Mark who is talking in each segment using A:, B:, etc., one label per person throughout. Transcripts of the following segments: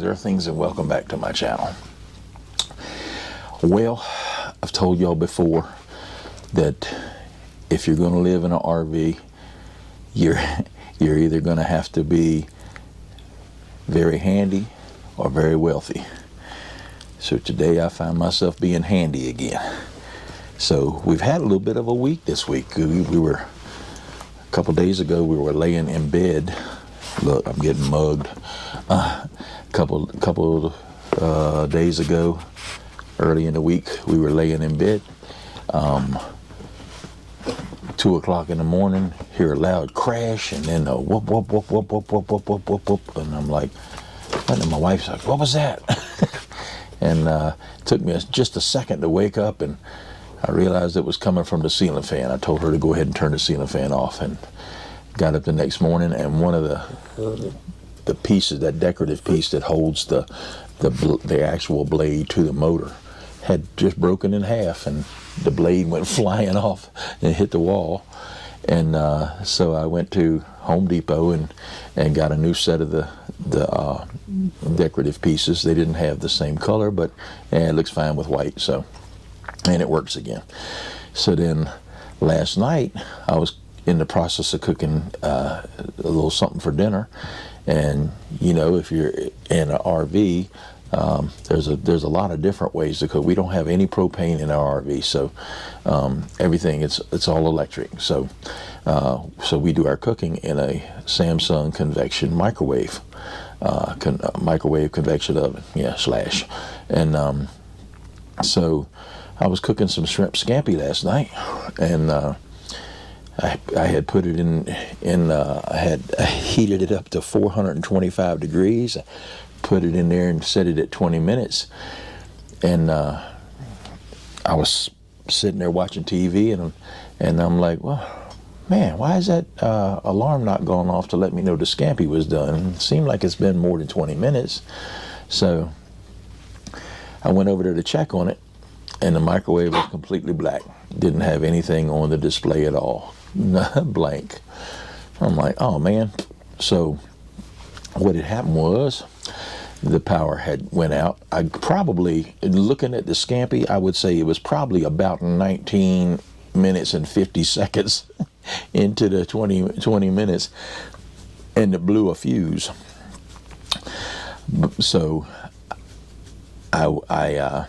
A: Greetings, Earthlings, and welcome back to my channel. Well, I've told y'all before that if you're going to live in an RV, you're either going to have to be very handy or very wealthy. So today I find myself being handy again. So we've had a little bit of a week this week. We were, a couple days ago, we were laying in bed. Look, I'm getting mugged. Couple days ago, early in the week, we were laying in bed. 2 o'clock in the morning, hear a loud crash, and then a whoop, whoop, whoop, whoop, whoop, whoop, whoop, whoop, whoop, whoop. And I'm like, what? And my wife's like, what was that? And it took me just a second to wake up, and I realized it was coming from the ceiling fan. I told her to go ahead and turn the ceiling fan off, and got up the next morning, and one of the pieces, that decorative piece that holds the actual blade to the motor, had just broken in half, and the blade went flying off and hit the wall. And so I went to Home Depot and got a new set of the decorative pieces. They didn't have the same color, but it looks fine with white, so, and it works again. So then last night I was in the process of cooking a little something for dinner. And you know, if you're in an RV, there's a lot of different ways to cook. We don't have any propane in our RV, so everything it's all electric. So we do our cooking in a Samsung convection microwave, microwave convection oven, yeah, slash. And so I was cooking some shrimp scampi last night, and I had put it I had heated it up to 425 degrees, put it in there and set it at 20 minutes. And I was sitting there watching TV, and I'm like, well, man, why is that alarm not going off to let me know the scampi was done? It seemed like it's been more than 20 minutes. So I went over there to check on it, and the microwave was completely black. Didn't have anything on the display at all. Blank. I'm like, oh man. So what had happened was the power had went out. I probably, looking at the scampi, I would say it was probably about 19 minutes and 50 seconds into the 20 minutes, and it blew a fuse. So I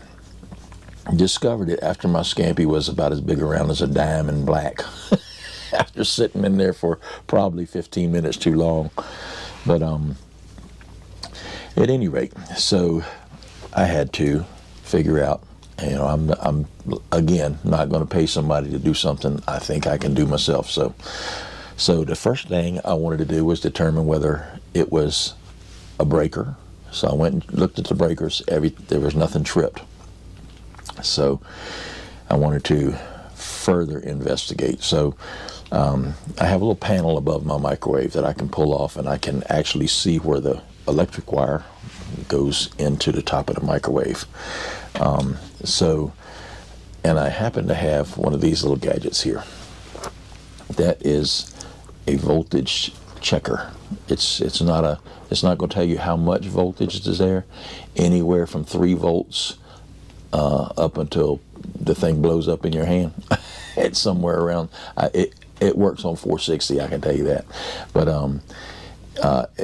A: discovered it after my scampi was about as big around as a dime and black. After sitting in there for probably 15 minutes too long. But at any rate, so I had to figure out, you know, I'm again not going to pay somebody to do something I think I can do myself. So the first thing I wanted to do was determine whether it was a breaker. So I went and looked at the breakers. There was nothing tripped. So I wanted to further investigate. So I have a little panel above my microwave that I can pull off, and I can actually see where the electric wire goes into the top of the microwave. And I happen to have one of these little gadgets here. That is a voltage checker. It's not going to tell you how much voltage is there. Anywhere from 3 volts up until the thing blows up in your hand. It's somewhere around. It works on 460, I can tell you that. But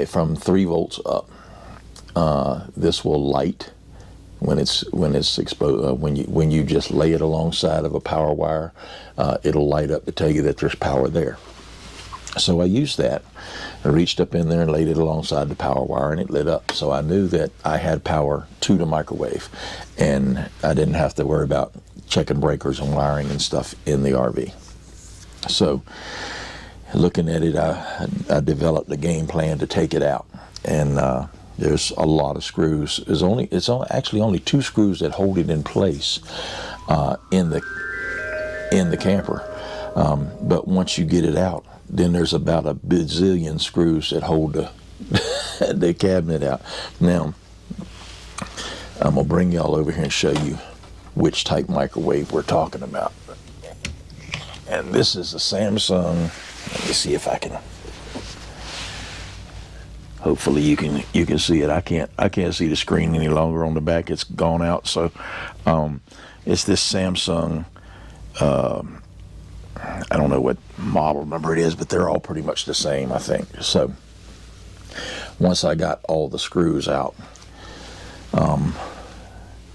A: from 3 volts up, this will light when it's exposed. When you just lay it alongside of a power wire, it'll light up to tell you that there's power there. So I used that. I reached up in there and laid it alongside the power wire, and it lit up. So I knew that I had power to the microwave, and I didn't have to worry about checking breakers and wiring and stuff in the RV. So looking at it, I developed a game plan to take it out. And there's a lot of screws. It's actually only 2 screws that hold it in place in the camper. But once you get it out, then there's about a bazillion screws that hold the cabinet out. Now, I'm going to bring y'all over here and show you which type microwave we're talking about. And this is a Samsung. Let me see if I can. Hopefully you can see it. I can't see the screen any longer on the back. It's gone out. So it's this Samsung. I don't know what model number it is, but they're all pretty much the same, I think. So once I got all the screws out,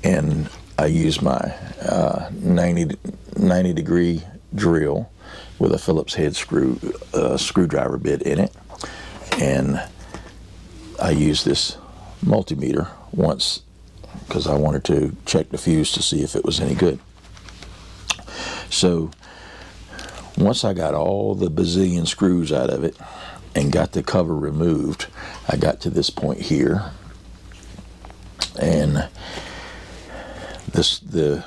A: and I used my 90 degree drill with a Phillips head screwdriver bit in it, and I used this multimeter once because I wanted to check the fuse to see if it was any good. So once I got all the bazillion screws out of it and got the cover removed, I got to this point here, and the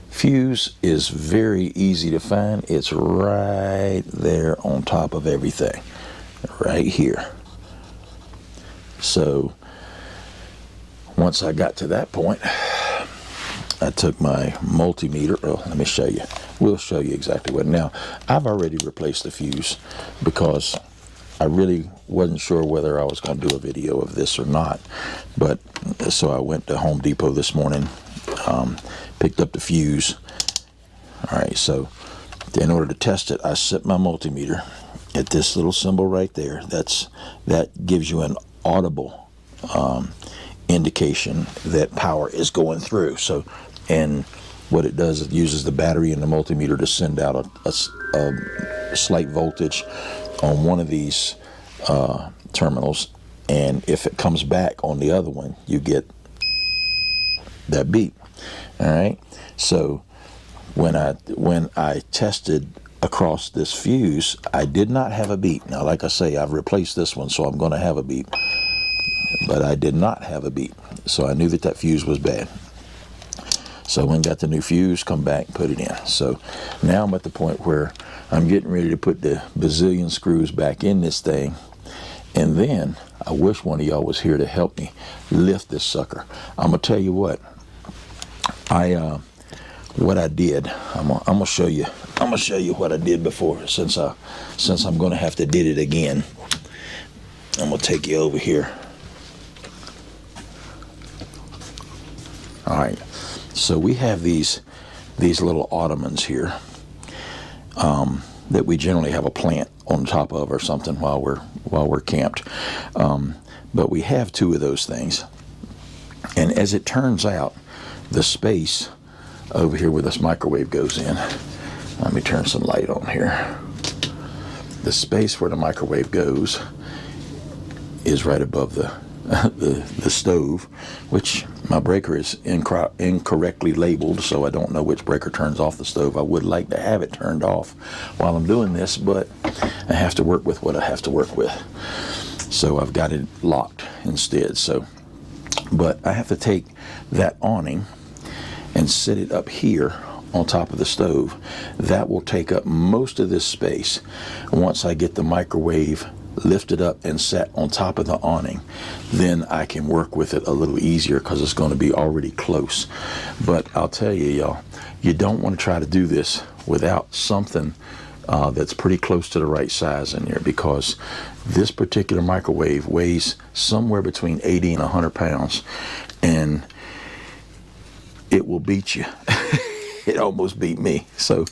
A: fuse is very easy to find. It's right there on top of everything, right here. So once I got to that point, I took my multimeter. Oh, let me show you. We'll show you exactly what. Now, I've already replaced the fuse because I really wasn't sure whether I was going to do a video of this or not. But so I went to Home Depot this morning, picked up the fuse. All right, so in order to test it, I set my multimeter at this little symbol right there. That gives you an audible indication that power is going through. So, and what it does, it uses the battery in the multimeter to send out a slight voltage on one of these terminals, and if it comes back on the other one, you get that beep. All right. So when I tested across this fuse, I did not have a beep. Now, like I say, I've replaced this one, so I'm going to have a beep. But I did not have a beep, so I knew that fuse was bad. So when I got the new fuse, come back and put it in. So now I'm at the point where I'm getting ready to put the bazillion screws back in this thing, and then I wish one of y'all was here to help me lift this sucker. I'm gonna tell you what I did. I'm gonna show you. I'm gonna show you what I did before, since I'm gonna have to did it again. I'm gonna take you over here. All right. So we have these little ottomans here that we generally have a plant on top of or something while we're camped. But we have two of those things, and as it turns out, the space over here where this microwave goes in. Let me turn some light on here. The space where the microwave goes is right above the stove, which my breaker is incorrectly labeled, so I don't know which breaker turns off the stove. I would like to have it turned off while I'm doing this, but I have to work with what I have to work with. So I've got it locked instead. So, but I have to take that awning and set it up here on top of the stove. That will take up most of this space. Once I get the microwave lifted up and set on top of the awning, then I can work with it a little easier because it's going to be already close. But I'll tell you, y'all, you don't want to try to do this without something that's pretty close to the right size in there, because this particular microwave weighs somewhere between 80 and 100 pounds, and it will beat you. It almost beat me. So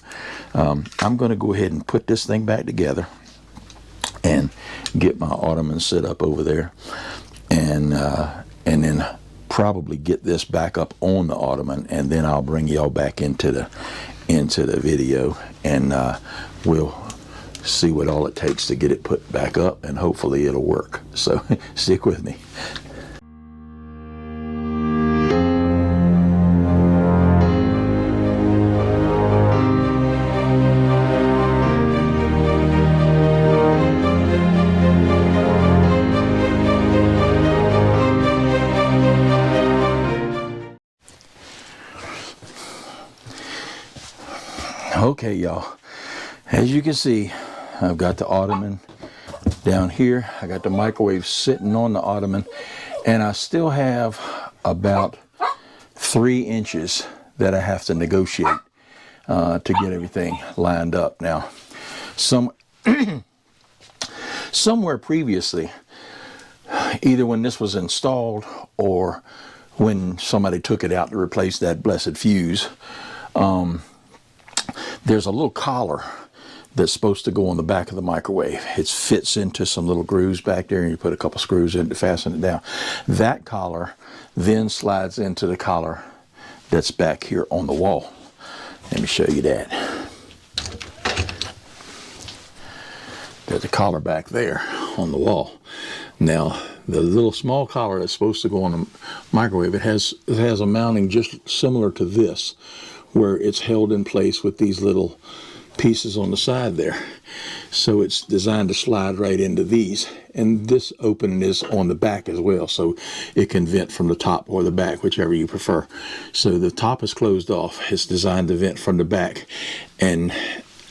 A: I'm going to go ahead and put this thing back together and get my ottoman set up over there, and then probably get this back up on the ottoman, and then I'll bring y'all back into the video, and we'll see what all it takes to get it put back up, and hopefully it'll work. So stick with me. Okay, y'all, as you can see, I've got the ottoman down here. I got the microwave sitting on the ottoman, and I still have about 3 inches that I have to negotiate to get everything lined up. Now, somewhere previously, either when this was installed or when somebody took it out to replace that blessed fuse. There's a little collar that's supposed to go on the back of the microwave. It fits into some little grooves back there, and you put a couple screws in to fasten it down. That collar then slides into the collar that's back here on the wall. Let me show you that. There's a collar back there on the wall. Now, the little small collar that's supposed to go on the microwave, it has a mounting just similar to this, where it's held in place with these little pieces on the side there. So it's designed to slide right into these. And this opening is on the back as well, so it can vent from the top or the back, whichever you prefer. So the top is closed off. It's designed to vent from the back, and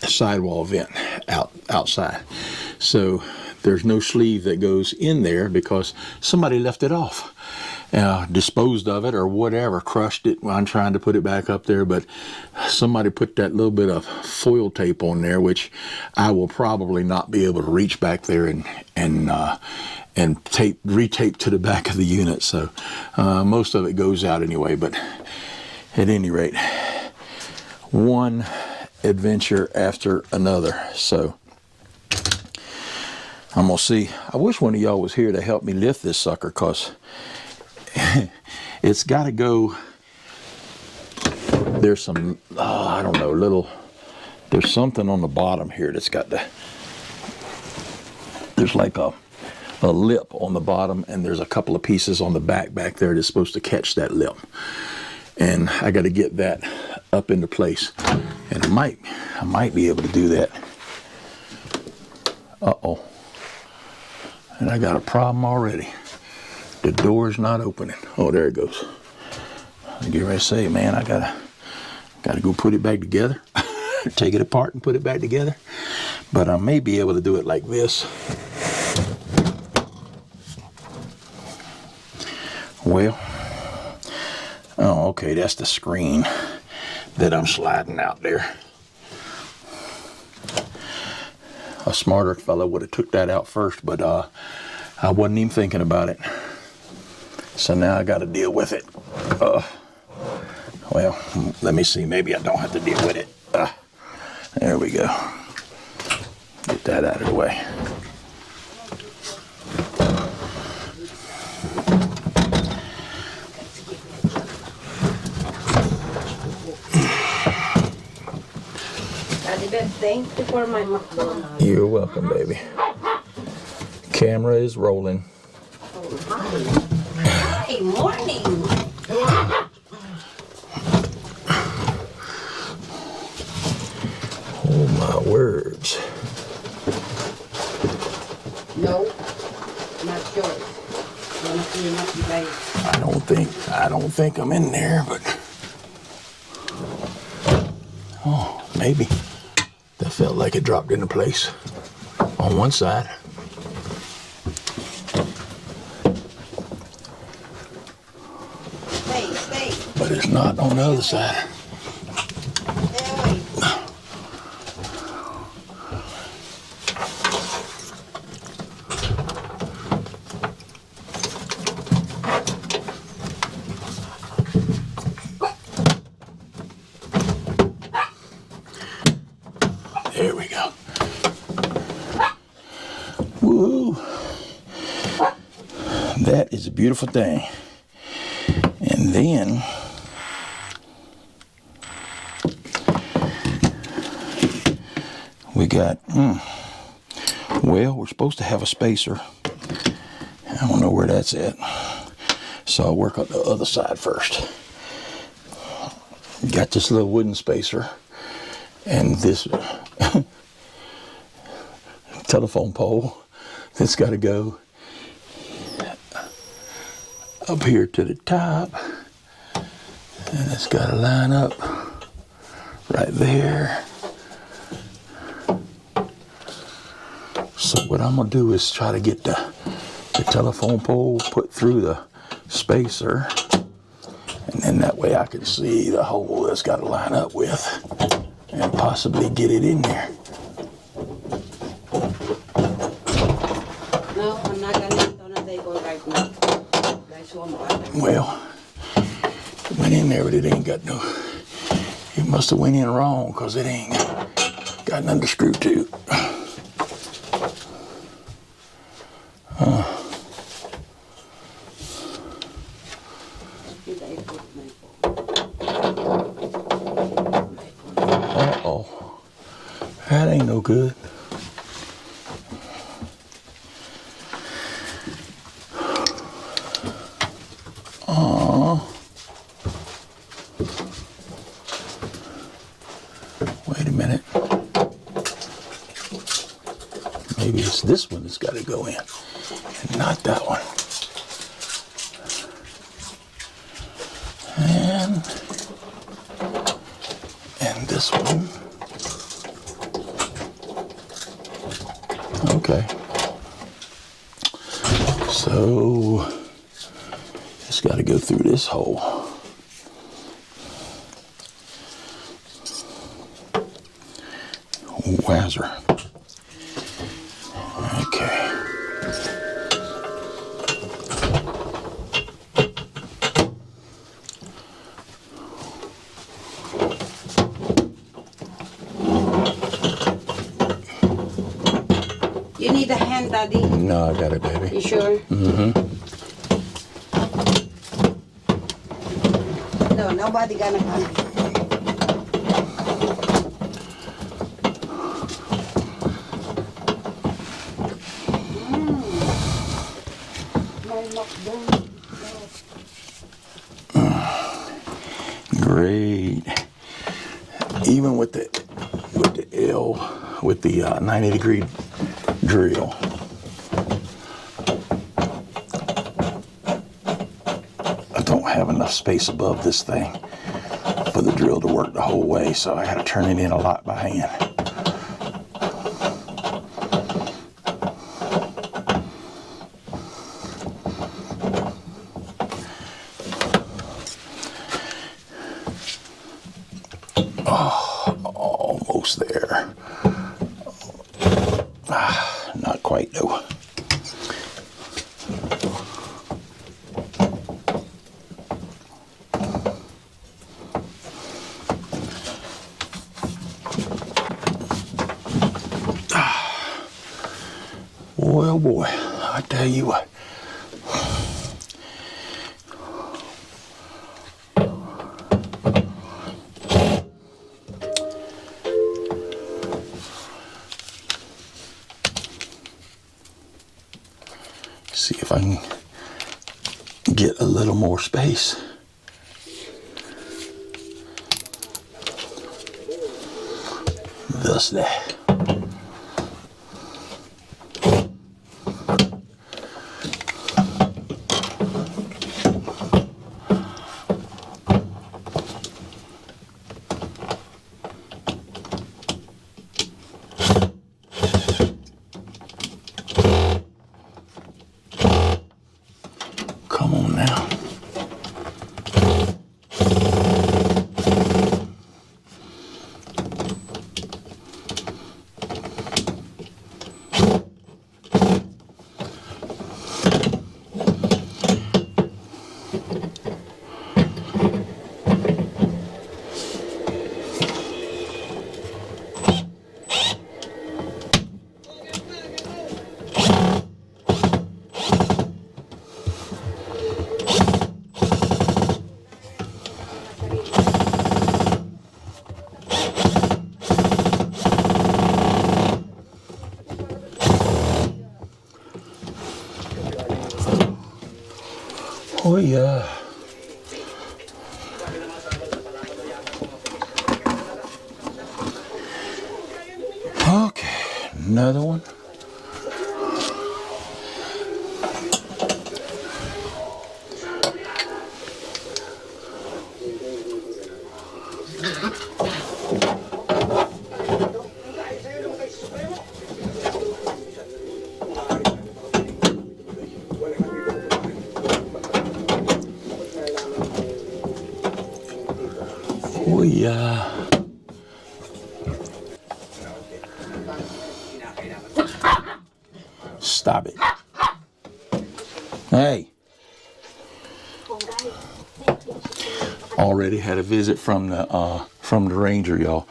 A: a sidewall vent outside. So there's no sleeve that goes in there because somebody left it off. Disposed of it or whatever, crushed it while I'm trying to put it back up there, but somebody put that little bit of foil tape on there, which I will probably not be able to reach back there and retape to the back of the unit. So most of it goes out anyway, but at any rate, one adventure after another. So I'm gonna see. I wish one of y'all was here to help me lift this sucker, because it's got to go. There's some, I don't know, there's something on the bottom here that's got there's like a lip on the bottom, and there's a couple of pieces on the back there that's supposed to catch that lip. And I got to get that up into place. And I might be able to do that. Uh-oh. And I got a problem already. The door's not opening. Oh, there it goes. I get ready to say, man, I gotta go put it back together. Take it apart and put it back together. But I may be able to do it like this. Well, oh, okay, that's the screen that I'm sliding out there. A smarter fellow would have took that out first, but I wasn't even thinking about it. So now I got to deal with it. Well, let me see. Maybe I don't have to deal with it. There we go. Get that out of the way.
B: Thank you for my McDonald's.
A: You're welcome, baby. Camera is rolling.
B: Hi, morning.
A: Oh my words.
B: No, not yours. You're not right.
A: I don't think I'm in there, but oh, maybe. That felt like it dropped into place on one side.
B: Stay.
A: But it's not on the other side. There we go. Woo! That is a beautiful thing. And then we got, well, we're supposed to have a spacer. I don't know where that's at. So I'll work on the other side first. Got this little wooden spacer and this telephone pole that's got to go up here to the top, and it's got to line up right there. So what I'm gonna do is try to get the telephone pole put through the spacer, and then that way I can see the hole that's got to line up with and possibly get it in there.
B: No, I'm not gonna eat on a table right
C: Well, it went in there, but it ain't got no. It must have went in wrong because it ain't got nothing to screw to. Uh-oh. That ain't no good. Wait a minute. Maybe it's this one that's got to go in, and not that one. And this one. Okay. So it's got to go through this hole. Wazzer. Okay.
B: You need a hand, Daddy?
C: No, I got it, baby.
B: You sure?
C: Mm-hmm.
B: No, nobody gonna come.
C: Great. Even with the L, with the 90-degree drill. I don't have enough space above this thing for the drill to work the whole way, so I had to turn it in a lot by hand. Almost there. Not quite though. Well, boy, I tell you what. See if I can get a little more space. Thus that. Come on now. Oh yeah. Okay, another one. Oh yeah. Stop it. Hey. already had a visit from the ranger, y'all.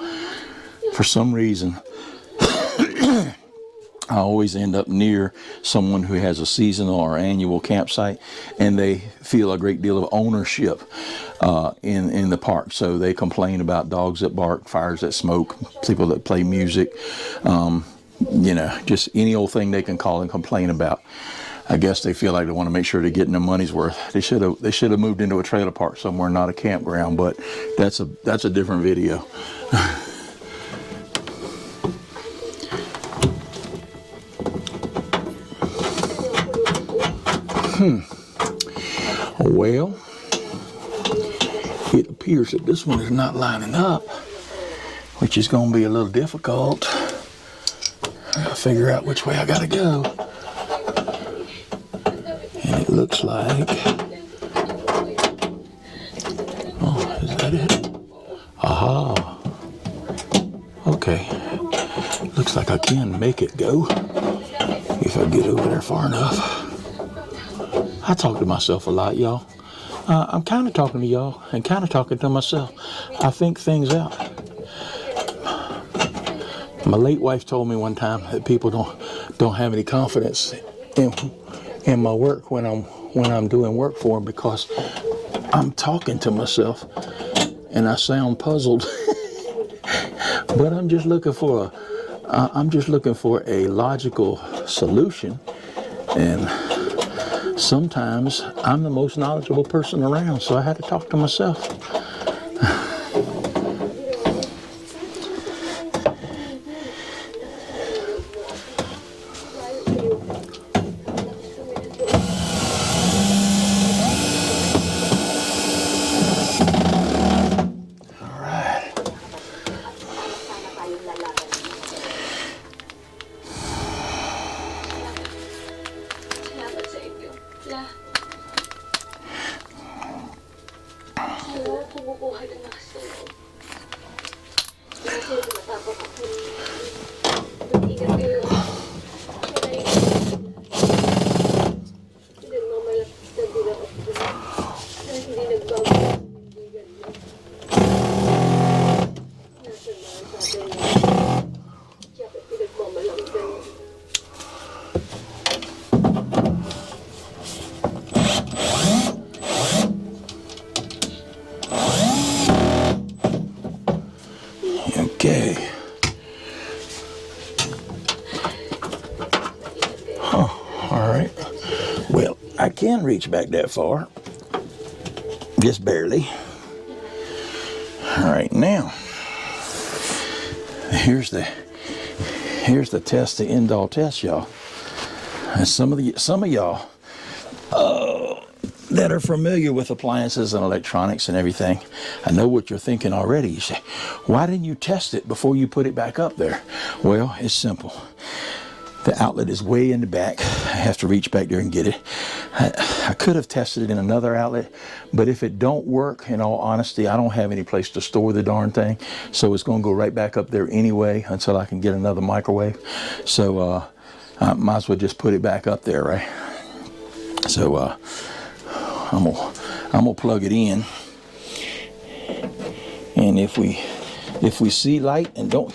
C: For some reason, I always end up near someone who has a seasonal or annual campsite, and they feel a great deal of ownership in the park. So they complain about dogs that bark, fires that smoke, people that play music, just any old thing they can call and complain about. I guess they feel like they want to make sure they're getting their money's worth. They should have moved into a trailer park somewhere, not a campground. But that's a different video. Well, it appears that this one is not lining up, which is going to be a little difficult. I gotta figure out which way I gotta go. And it looks like, oh, is that it? Aha. Okay. Looks like I can make it go if I get over there far enough. I talk to myself a lot, y'all. I'm kind of talking to y'all and kind of talking to myself. I think things out. My late wife told me one time that people don't have any confidence in my work when I'm doing work for them because I'm talking to myself and I sound puzzled. But I'm just looking for a logical solution, and sometimes I'm the most knowledgeable person around, so I had to talk to myself. All right. Okay. Oh, all right. Well, I can reach back that far. Just barely. All right, now here's the test, the end all test, y'all. And some of y'all that are familiar with appliances and electronics and everything, I know what you're thinking already. You say, why didn't you test it before you put it back up there? Well, it's simple. The outlet is way in the back. I have to reach back there and get it. I could have tested it in another outlet, but if it don't work, in all honesty, I don't have any place to store the darn thing, so it's going to go right back up there anyway until I can get another microwave. So I might as well just put it back up there, right? So I'm gonna plug it in, and if we see light and don't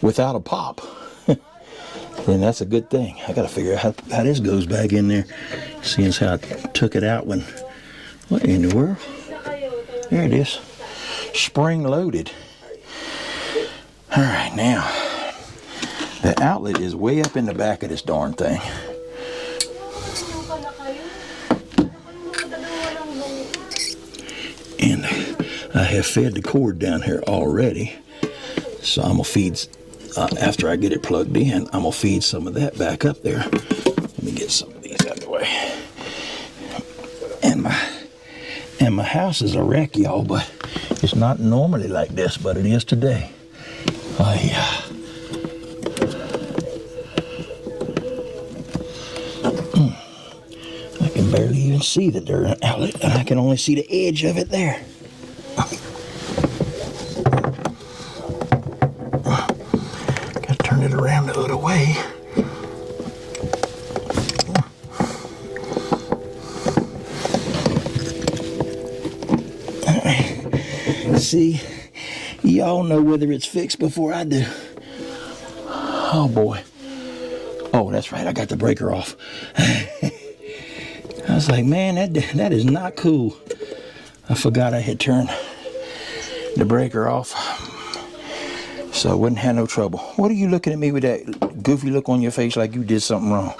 C: without a pop, then that's a good thing. I gotta figure out how this goes back in there, seeing as how I took it out when, what in the world? There it is, spring loaded. All right, now the outlet is way up in the back of this darn thing. And I have fed the cord down here already, so I'm gonna feed, after I get it plugged in, I'm gonna feed some of that back up there. Let me get some of these out of the way. And my house is a wreck, y'all, but it's not normally like this, but it is today. I can barely even see the dirt outlet, and I can only see the edge of it there. Gotta turn it around a little way. All right. See, y'all know whether it's fixed before I do. Oh boy. Oh, that's right, I got the breaker off. I was like, man, that is not cool. I forgot I had turned the breaker off, so I wouldn't have no trouble. What are you looking at me with that goofy look on your face like you did something wrong?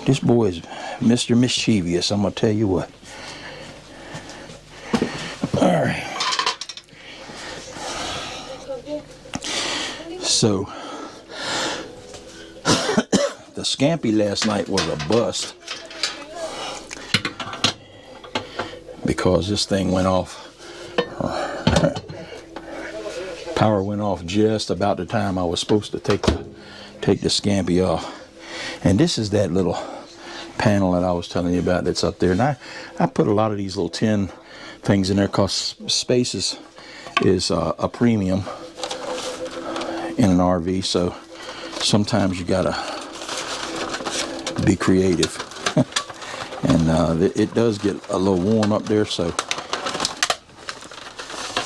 C: This boy is Mr. Mischievous, I'm gonna tell you what. All right. So, the scampi last night was a bust because this thing went off. Power went off just about the time I was supposed to take the scampi off. And this is that little panel that I was telling you about that's up there. And I put a lot of these little tin things in there because space is a premium in an RV. So sometimes you gotta be creative. And it does get a little warm up there, so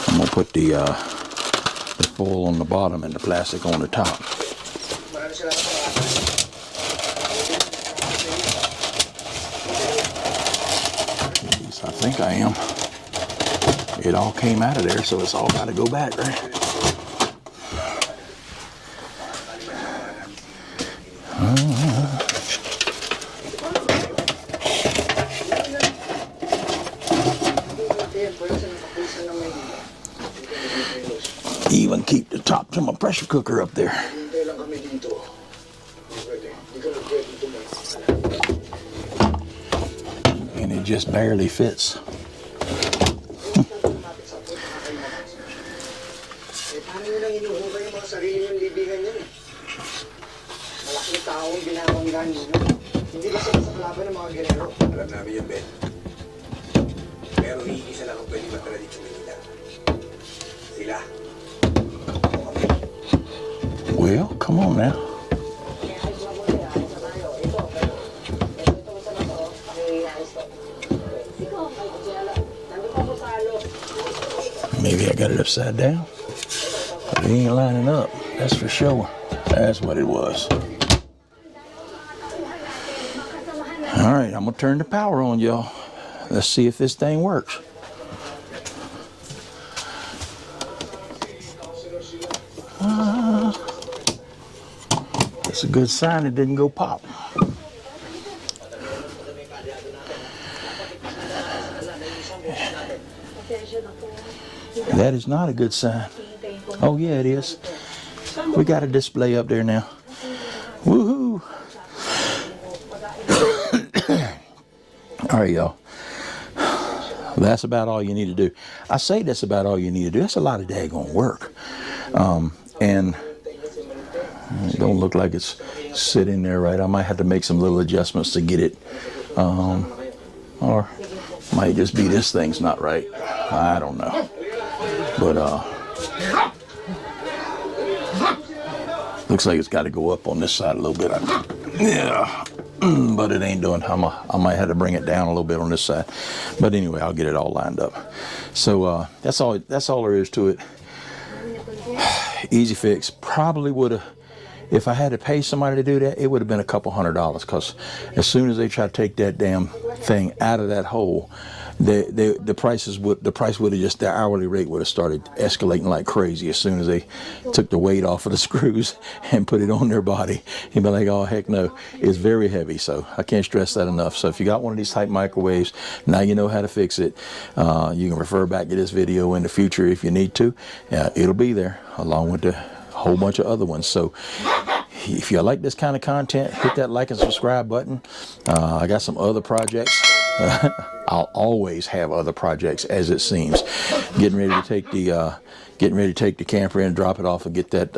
C: I'm gonna put the foil on the bottom and the plastic on the top. At least I think I am. It all came out of there, so it's all got to go back, right? Even keep the top to my pressure cooker up there. And it just barely fits. Well, come on now. Maybe I got it upside down. But it ain't lining up, that's for sure. That's what it was. All right, I'm gonna turn the power on, y'all. Let's see if this thing works. That's a good sign it didn't go pop. That is not a good sign. Oh yeah, it is. We got a display up there now. Woohoo! All right, y'all. That's about all you need to do. I say that's about all you need to do. That's a lot of daggone work. And it don't look like it's sitting there right. I might have to make some little adjustments to get it. Or might just be this thing's not right. I don't know. But looks like it's got to go up on this side a little bit. Yeah. But it ain't doing. I might have to bring it down a little bit on this side. But anyway, I'll get it all lined up. So that's all there is to it. Easy fix. Probably would have, if I had to pay somebody to do that, it would have been a couple $100, because as soon as they try to take that damn thing out of that hole, the price would have just, the hourly rate would have started escalating like crazy as soon as they took the weight off of the screws and put it on their body. You'd be like, oh heck no, it's very heavy. So I can't stress that enough. So if you got one of these type microwaves, now you know how to fix it. You can refer back to this video in the future if you need to. It'll be there along with the whole bunch of other ones. So if you like this kind of content, hit that like and subscribe button. I got some other projects. I'll always have other projects, as it seems. Getting ready to take the camper in and drop it off and get that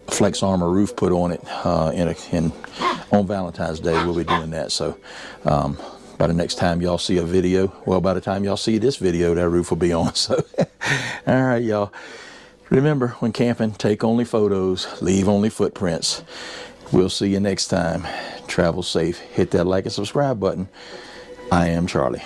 C: Flex Armor roof put on it on Valentine's Day. We'll be doing that. So by the next time y'all see a video, well, by the time y'all see this video, that roof will be on. So all right, y'all. Remember, when camping, take only photos, leave only footprints. We'll see you next time. Travel safe. Hit that like and subscribe button. I am Charlie.